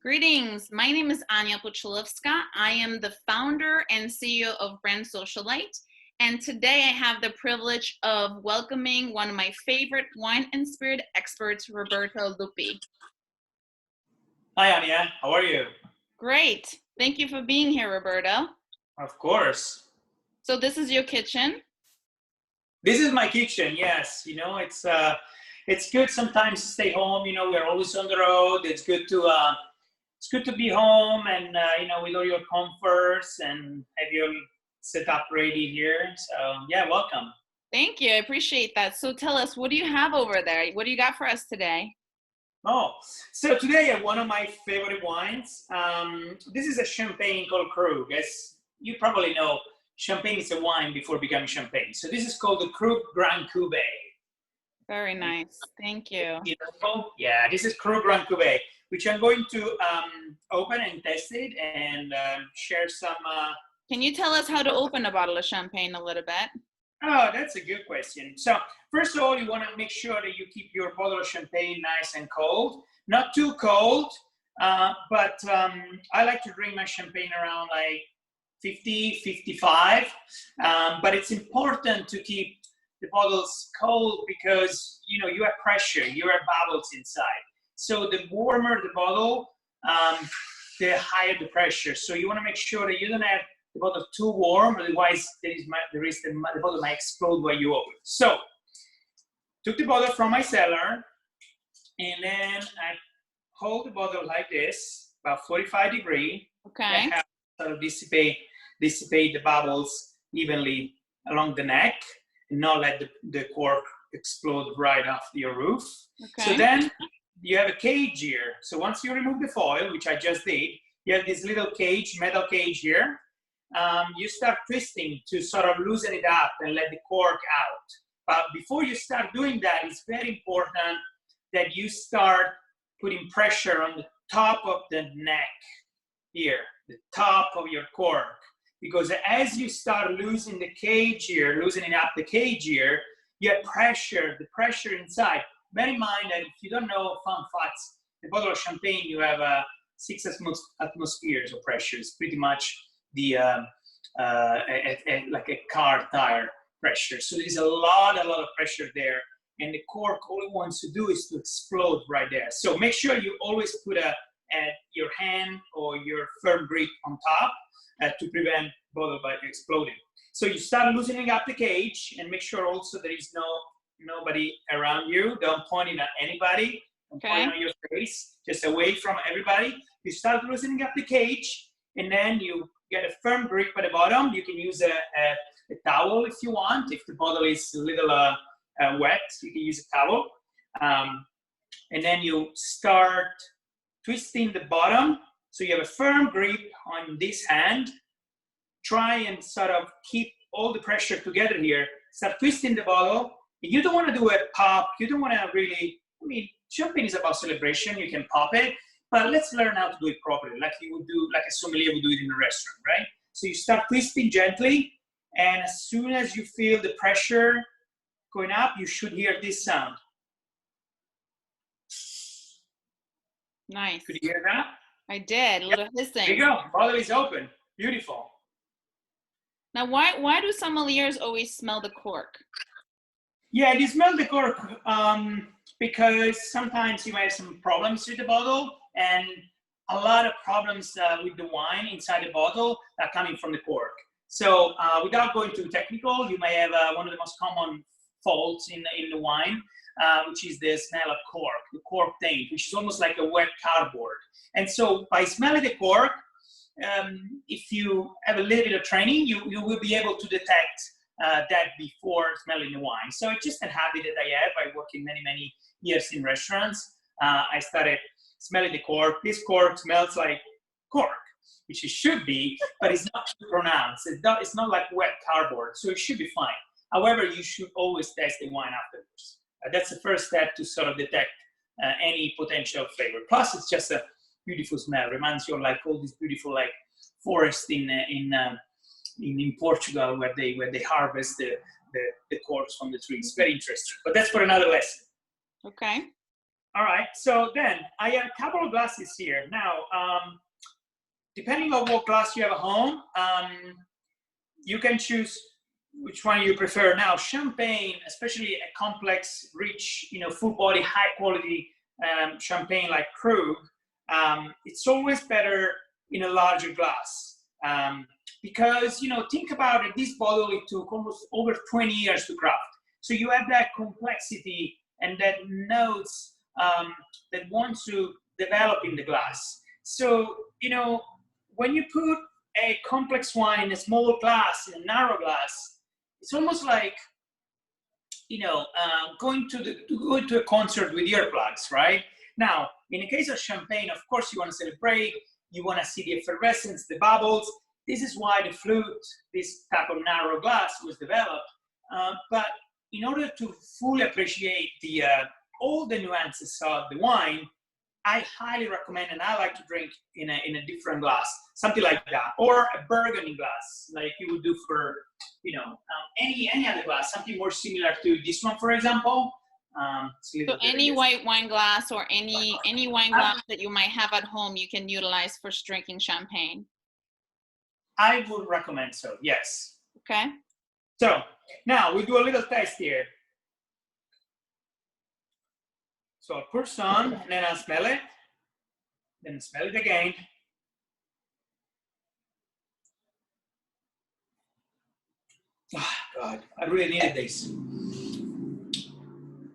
Greetings. My name is Anya Puchulivska. I am the founder and CEO of brand Socialite. And today I have the privilege of welcoming one of my favorite wine and spirit experts, Roberto Loppi. Hi, Anya. How are you? Great. Thank you for being here, Roberto. Of course. So this is your kitchen? This is my kitchen. Yes. It's good sometimes to stay home. We're always on the road. It's good to be home and with all your comforts and have your setup ready here. So yeah, welcome. Thank you. I appreciate that. So tell us, what do you have over there? What do you got for us today? Oh, so today I have one of my favorite wines. This is a champagne called Krug. As you probably know, champagne is a wine before becoming champagne. So this is called the Krug Grand Cuvée. Very nice. Thank you. Yeah, this is Krug Grand Cuvée, which I'm going to open and test it and share some. Can you tell us how to open a bottle of champagne a little bit? Oh, that's a good question. So first of all, you want to make sure that you keep your bottle of champagne nice and cold, not too cold, but I like to drink my champagne around like 50, 55. But it's important to keep the bottles cold because you have pressure, you have bubbles inside. So the warmer the bottle, the higher the pressure. So you want to make sure that you don't have the bottle too warm, otherwise the bottle might explode while you open. So took the bottle from my cellar, and then I hold the bottle like this, about 45 degrees. Okay. And have sort of dissipate the bubbles evenly along the neck, and not let the cork explode right off your roof. Okay. So then you have a cage here. So once you remove the foil, which I just did, you have this little cage, metal cage here. You start twisting to sort of loosen it up and let the cork out. But before you start doing that, it's very important that you start putting pressure on the top of the neck here, the top of your cork. Because as you start loosening the cage here, loosening up the cage here, you have pressure, the pressure inside. Bear in mind that if you don't know fun facts, the bottle of champagne, you have 6 atmospheres of pressure. It's pretty much the like a car tire pressure. So there's a lot of pressure there, and the cork, all it wants to do is to explode right there. So make sure you always put your hand or your firm grip on top to prevent bottle by exploding. So you start loosening up the cage, and make sure also there is nobody around you. Don't point it at anybody. Don't point on your face, just away from everybody. You start loosening up the cage, and then you get a firm grip at the bottom. You can use a towel if you want. If the bottle is a little wet, you can use a towel. And then you start twisting the bottom. So you have a firm grip on this hand. Try and sort of keep all the pressure together here. Start twisting the bottle. You don't want to do a pop. You don't want to really, champagne is about celebration. You can pop it. But let's learn how to do it properly, like you would do, like a sommelier would do it in a restaurant, right? So you start twisting gently, and as soon as you feel the pressure going up, you should hear this sound. Nice. Could you hear that? I did. A little hissing. There you go. Bottle is open. Beautiful. Now, why do sommeliers always smell the cork? Yeah, you smell the cork because sometimes you might have some problems with the bottle, and a lot of problems with the wine inside the bottle are coming from the cork. So without going too technical, you may have one of the most common faults in the wine, which is the smell of cork, the cork taint, which is almost like a wet cardboard. And so by smelling the cork, if you have a little bit of training, you will be able to detect that before smelling the wine. So it's just a habit that I have by working many years in restaurants. I started smelling the cork. This cork smells like cork, which it should be, but it's not too pronounced. It's not like wet cardboard, so it should be fine. However, you should always test the wine afterwards. That's the first step to sort of detect any potential flavor. Plus, it's just a beautiful smell. Reminds you of like all these beautiful like forests in Portugal where they harvest the corks from the trees. Very interesting. But that's for another lesson. Okay. All right, so then I have a couple of glasses here. Now, depending on what glass you have at home, you can choose which one you prefer. Now, champagne, especially a complex, rich, full body, high quality champagne like Krug, it's always better in a larger glass. Because, think about it, this bottle, it took almost over 20 years to craft. So you have that complexity and that notes that want to develop in the glass. So, when you put a complex wine in a small glass, in a narrow glass, it's almost like, going to a concert with earplugs, right? Now, in the case of champagne, of course, you want to celebrate, you want to see the effervescence, the bubbles. This is why the flute, this type of narrow glass, was developed. But in order to fully appreciate all the nuances of the wine, I highly recommend, and I like to drink in a different glass, something like that, or a burgundy glass, like you would do for, any other glass, something more similar to this one, for example. So any white wine glass or any wine glass that you might have at home, you can utilize for drinking champagne. I would recommend so, yes. Okay. So now we do a little test here. So I'll pour some, and then I'll smell it, then smell it again. Oh, God, I really needed this.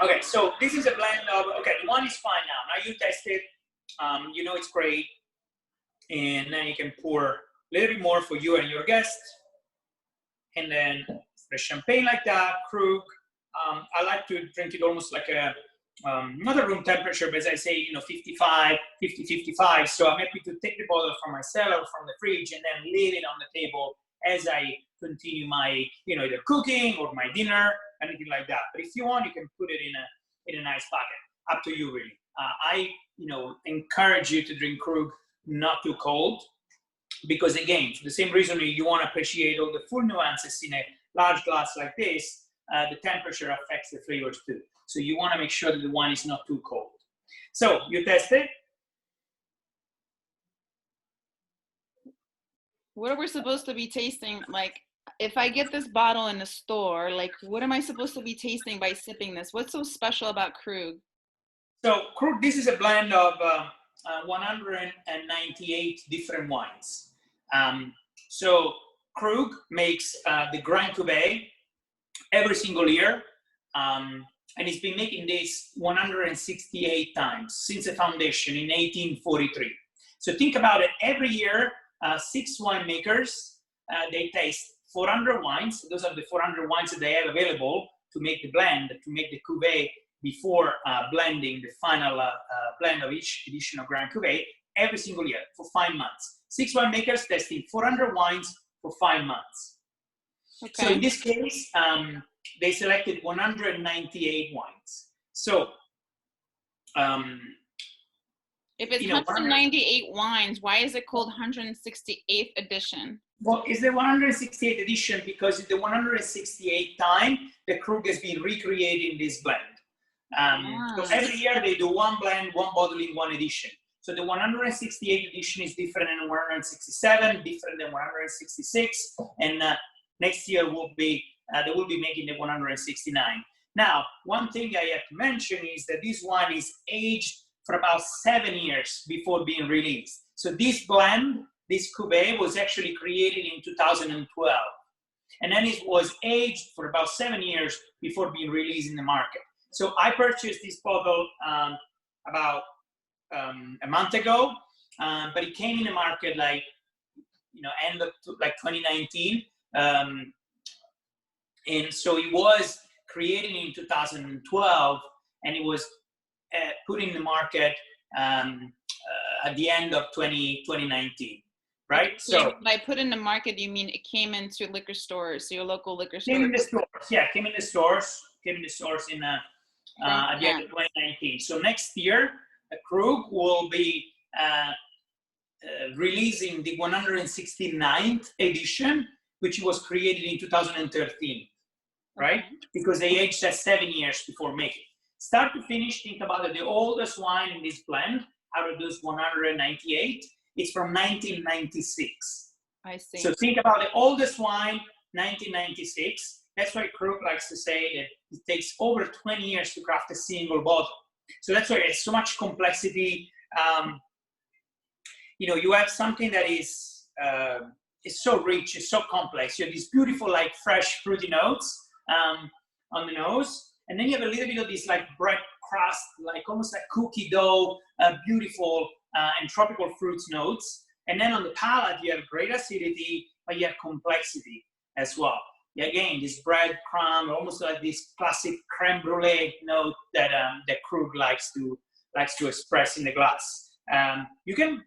Okay, so this is a blend of, okay, the wine is fine now. Now you test it, you know it's great, and then you can pour a little bit more for you and your guests. And then the champagne like that, Krug, I like to drink it almost like a, not a room temperature, but as I say, 55, 50, 55. So I'm happy to take the bottle from my cellar, from the fridge, and then leave it on the table as I continue my, either cooking or my dinner, anything like that. But if you want, you can put it in a nice pocket. Up to you, really. I, encourage you to drink Krug not too cold, because again, for the same reason you want to appreciate all the full nuances in a large glass like this, the temperature affects the flavors too. So you want to make sure that the wine is not too cold. So you test it. What are we supposed to be tasting? Like, if I get this bottle in the store, like, what am I supposed to be tasting by sipping this? What's so special about Krug? So Krug, this is a blend of 198 different wines. So Krug makes the Grand Cuvée every single year. And it's been making this 168 times since the foundation in 1843. So think about it, every year, 6 winemakers, they taste 400 wines. Those are the 400 wines that they have available to make the blend, to make the cuvée before blending the final blend of each edition of Grand Cuvée every single year for 5 months. 6 winemakers testing 400 wines for 5 months. Okay. So in this case, they selected 198 wines. So, if it's 198 wines, why is it called 168th edition? Well, it's the 168th edition because it's the 168th time the Krug has been recreating this blend. So every year they do one blend, one bottling, one edition. So the 168th edition is different than 167, different than 166, and next year they will be making the 169. Now, one thing I have to mention is that this wine is aged for about 7 years before being released. So this blend, this cuvée, was actually created in 2012. And then it was aged for about 7 years before being released in the market. So I purchased this bottle about a month ago, but it came in the market like, end of 2019. And so it was created in 2012, and it was put in the market at the end of 2019, right? So by put in the market, you mean it came into liquor stores, so your local liquor stores? Came in the stores, yeah, came in the stores in at the end of 2019. So next year, Krug will be releasing the 169th edition, which was created in 2013, right? Okay. Because they aged at 7 years before making. Start to finish, think about it. The oldest wine in this blend, out of those 198, it's from 1996. I see. So think about the oldest wine, 1996. That's why Krug likes to say that it takes over 20 years to craft a single bottle. So that's why there's so much complexity. You know, you have something that is so rich, it's so complex. You have these beautiful, like fresh fruity notes on the nose, and then you have a little bit of this like bread crust, like almost like cookie dough, beautiful and tropical fruits notes. And then on the palate, you have great acidity, but you have complexity as well. Again, this bread crumb, almost like this classic creme brulee note that that Krug likes to express in the glass. You can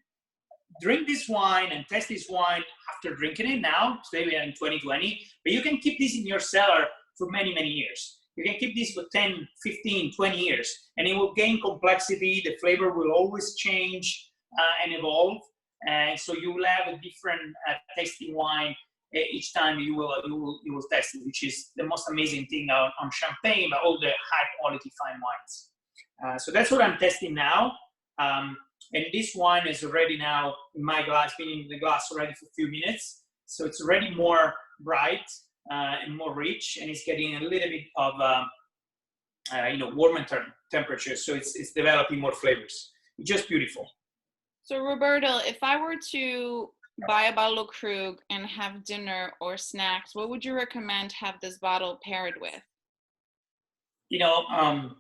drink this wine and test this wine after drinking it now. Today we are in 2020, but you can keep this in your cellar for many, many years. You can keep this for 10, 15, 20 years, and it will gain complexity. The flavor will always change and evolve. And so you will have a different tasting wine each time you will test it, which is the most amazing thing on champagne, but all the high quality fine wines. So that's what I'm testing now. And this wine is already now in my glass, been in the glass already for a few minutes. So it's already more bright and more rich, and it's getting a little bit of warmer temperature. So it's developing more flavors. It's just beautiful. So Roberto, if I were to buy a bottle of Krug and have dinner or snacks, what would you recommend have this bottle paired with? You know,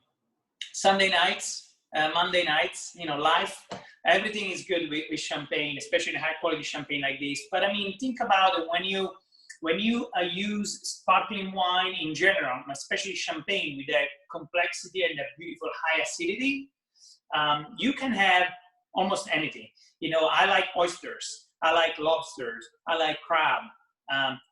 Sunday nights, Monday nights, you know, life, everything is good with champagne, especially high quality champagne like this. But I mean, think about it when you use sparkling wine in general, especially champagne with that complexity and that beautiful high acidity, you can have almost anything. You know, I like oysters, I like lobsters, I like crab.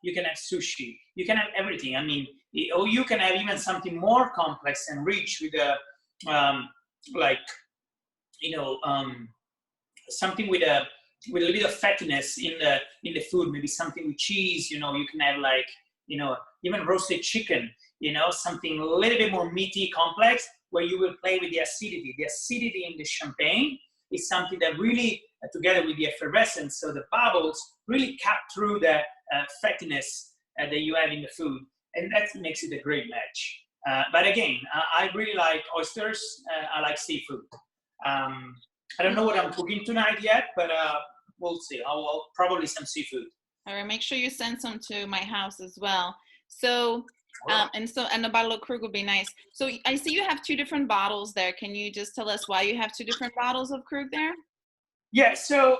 You can have sushi, you can have everything. I mean, or you can have even something more complex and rich with a something with a little bit of fattiness in the food, maybe something with cheese. You know, you can have like, you know, even roasted chicken, you know, something a little bit more meaty, complex, where you will play with the acidity. The acidity in the champagne is something that really, together with the effervescence, so the bubbles really cut through the fattiness that you have in the food, and that makes it a great match. But again, I really like oysters. I like seafood. I don't know what I'm cooking tonight yet, but we'll see. I'll probably some seafood. All right, make sure you send some to my house as well. So, and a bottle of Krug would be nice. So I see you have two different bottles there. Can you just tell us why you have two different bottles of Krug there? Yeah, so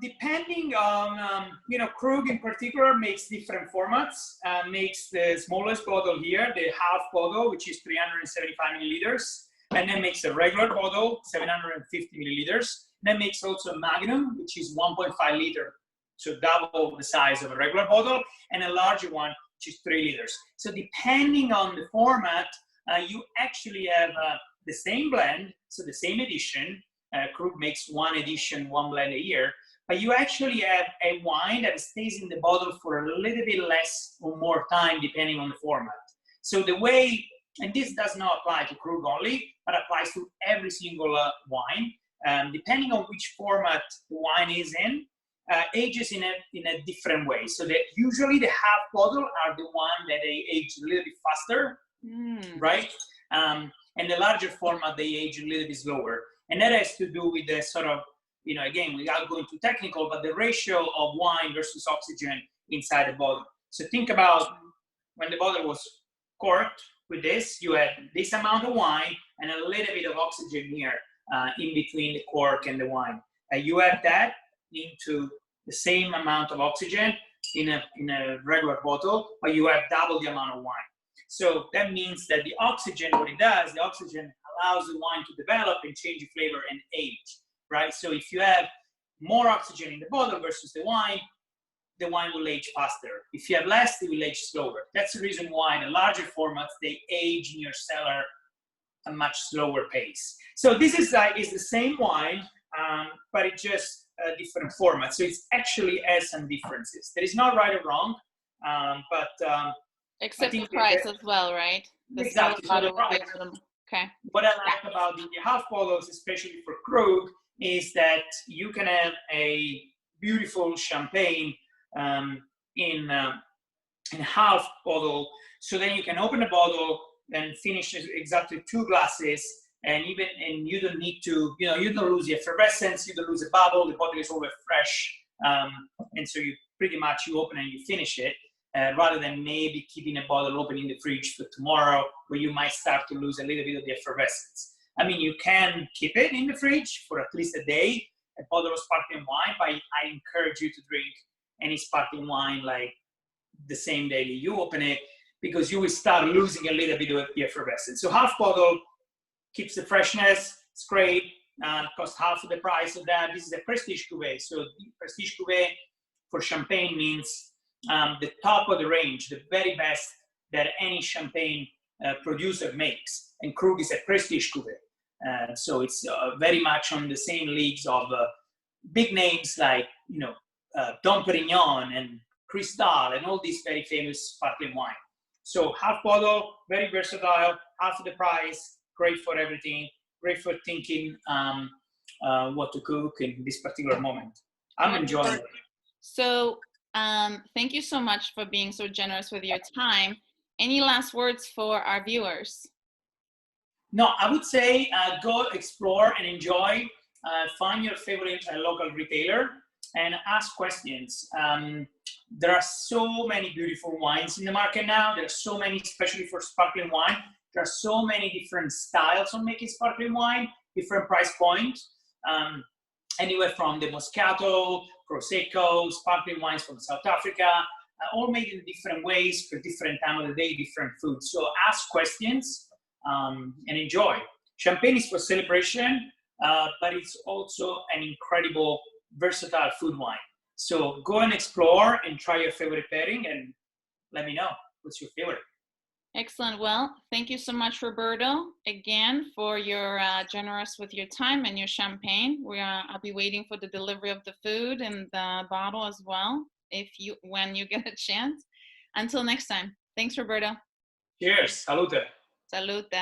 depending on, you know, Krug in particular makes different formats. Makes the smallest bottle here, the half bottle, which is 375 milliliters. And then makes a regular bottle, 750 milliliters. Then makes also a Magnum, which is 1.5 liter, so double the size of a regular bottle, and a larger one, which is 3 liters. So depending on the format, you actually have the same blend, so the same edition. Krug makes one edition, one blend a year, but you actually have a wine that stays in the bottle for a little bit less or more time, depending on the format. So the way, and this does not apply to Krug only, but applies to every single wine. Depending on which format the wine is in, ages in a different way. So that usually the half bottle are the one that they age a little bit faster, right? And the larger format, they age a little bit slower. And that has to do with the sort of, you know, again, without going too technical, but the ratio of wine versus oxygen inside the bottle. So think about when the bottle was corked with this, you had this amount of wine and a little bit of oxygen here in between the cork and the wine. You add that into the same amount of oxygen in a regular bottle, but you have double the amount of wine. So that means that the oxygen, what it does, the oxygen allows the wine to develop and change the flavor and age, right? So if you have more oxygen in the bottle versus the wine will age faster. If you have less, it will age slower. That's the reason why the larger formats, they age in your cellar a much slower pace. So this is the same wine, but it's just a different format. So it actually has some differences. There is not right or wrong, but except the price as well, right? The exactly. So Okay. What I like about the half bottles, especially for Krug, is that you can have a beautiful champagne um, in half bottle. So then you can open the bottle and finish exactly 2 glasses. And you don't need to, you don't lose the effervescence, you don't lose the bubble. The bottle is always fresh, and so you pretty much you open and you finish it, rather than maybe keeping a bottle open in the fridge for tomorrow, where you might start to lose a little bit of the effervescence. I mean, you can keep it in the fridge for at least a day, a bottle of sparkling wine, but I encourage you to drink any sparkling wine like the same day that you open it, because you will start losing a little bit of the effervescence. So half bottle keeps the freshness. It's great. Costs half of the price of that. This is a prestige cuvee. So prestige cuvee for champagne means the top of the range, the very best that any champagne producer makes. And Krug is a prestige cuvee. So it's very much on the same leagues of big names like Dom Perignon and Cristal and all these very famous sparkling wine. So half bottle, very versatile, half of the price, great for everything, great for thinking what to cook in this particular moment. I'm enjoying it. So thank you so much for being so generous with your time. Any last words for our viewers? No, I would say go explore and enjoy. Find your favorite local retailer and ask questions. There are so many beautiful wines in the market now. There are so many, especially for sparkling wine. There are so many different styles of making sparkling wine, different price points. Anywhere from the Moscato, Prosecco, sparkling wines from South Africa, all made in different ways for different time of the day, different foods. So ask questions and enjoy. Champagne is for celebration, but it's also an incredible, versatile food wine. So go and explore and try your favorite pairing and let me know what's your favorite. Excellent. Well, thank you so much, Roberto, again, for your generous with your time and your champagne. I'll be waiting for the delivery of the food and the bottle as well, when you get a chance. Until next time. Thanks, Roberto. Cheers. Salute. Salute.